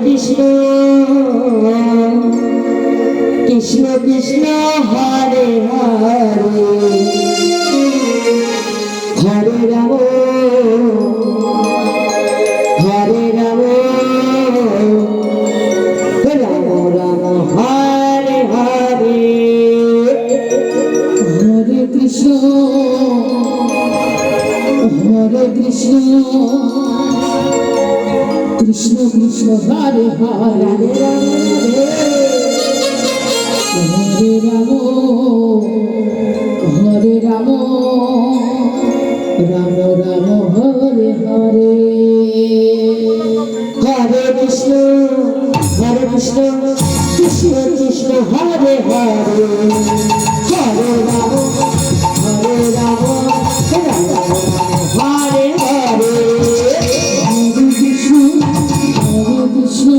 Krishna Krishna Krishna Hare Hare Hare Ram Hare Ram Ram Ram Hare Hare Hare Krishna Krishna Krishna Hare Hare Hare Ram Ram Ram Hare Hare Hare Krishna Krishna Krishna Hare Hare Hare Ram Hare Ram Ram Hare Hare Krishna Krishna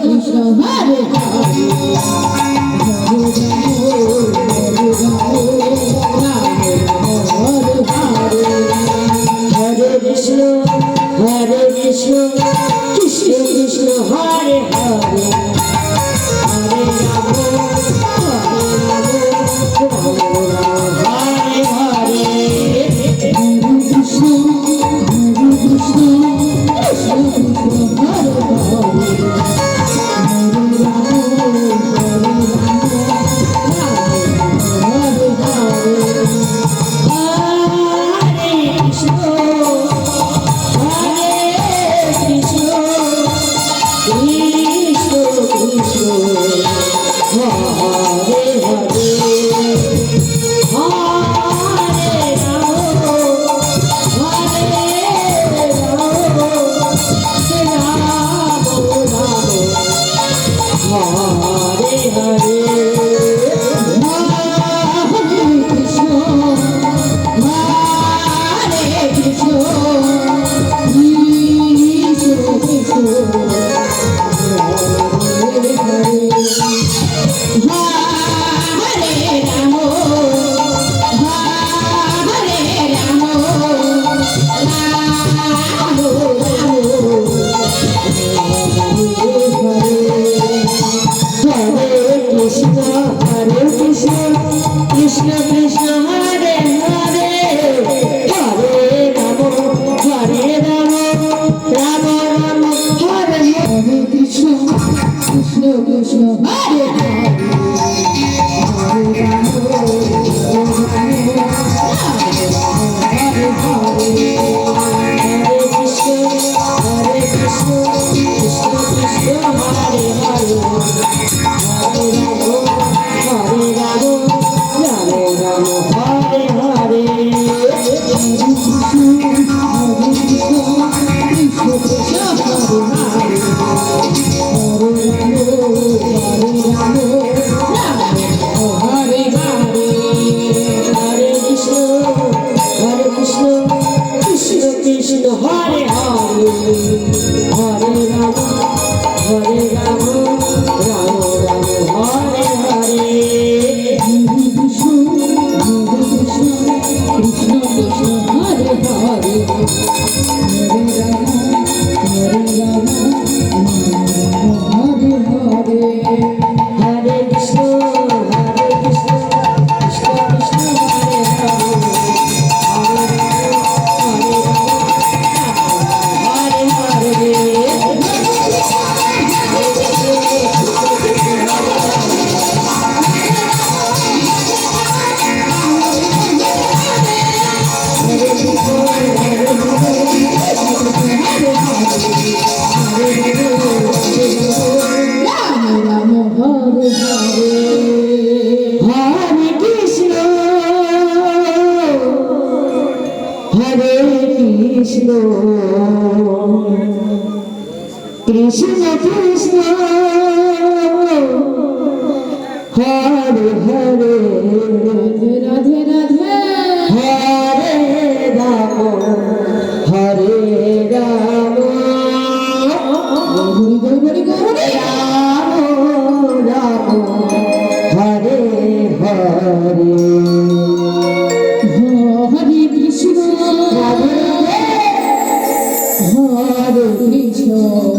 Krishna Hare Hare Krishna Krishna Hare Hare Hare Ram Hare Hare Krishna Krishna Hare Hare Krishna Krishna Hare Hare Hare Ram Ram Ram Hare Hare Krishna Krishna Krishna Hare Hare Hare Ram Hare Hare Hare Krishna Krishna Krishna Hare Hare Hare Ram Hare Hare Krishna Hare Hare Hare Ram Hare Ram Ram Ram Hare Hare Krishna Krishna Hare Hare Hare Ram Hare Hare Hare Krishna Krishna Krishna Hare Hare Krishna Krishna Krishna Hare Hare Radhe Radhe Hare Ram Hare Ram Gauri Gauri Ram Ram Hare Hare Hare Krishna Radhe Ram